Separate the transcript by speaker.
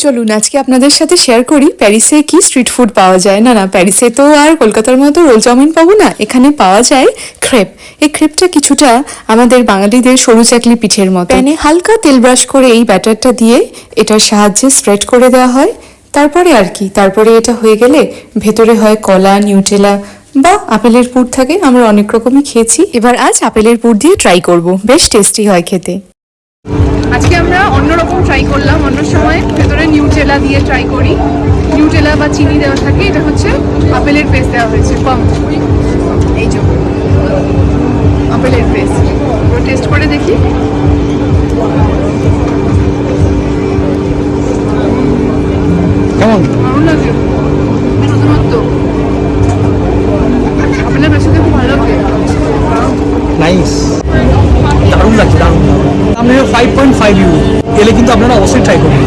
Speaker 1: চলুন আজকে আপনাদের সাথে শেয়ার করি প্যারিসে কি স্ট্রিট ফুড পাওয়া যায়। না প্যারিসে তো আর কলকাতার মতো রোল চাউমিন পাবো না, এখানে পাওয়া যায় ক্রেপ। এই ক্রেপটা কিছুটা আমাদের বাঙালিদের সরু চাকলি পিঠের মতো। প্যানে হালকা তেল ব্রাশ করে এই ব্যাটারটা দিয়ে এটার সাহায্যে স্প্রেড করে দেওয়া হয়। তারপরে এটা হয়ে গেলে ভেতরে হয় কলা, নিউটেলা বা আপেলের পুর থাকে। আমরা অনেক রকমই খেয়েছি, এবার আজ আপেলের পুর দিয়ে ট্রাই করব, বেশ টেস্টি হয় খেতে।
Speaker 2: আজকে আমরা অন্যরকম ট্রাই করলাম, অন্য সময় ভেতরে নিউটেলা দিয়ে ট্রাই করি। নিউটেলা বা চিনি দেওয়া থাকে, এটা হচ্ছে আপেলের পেস্ট দেওয়া হয়েছে, পাম্প। এই যে আপেলের পেস্ট, টেস্ট করে দেখি।
Speaker 3: কেমন?
Speaker 2: দারুণ লাগে, নতুনত্ব। আপেলের পেস্টটা খুব ভালো লাগে,
Speaker 3: নাইস, দারুণ লাগছে, দারুণ। আপনি 5.5 ইউরো এলে কিন্তু আপনারা অবশ্যই ট্রাই করবেন।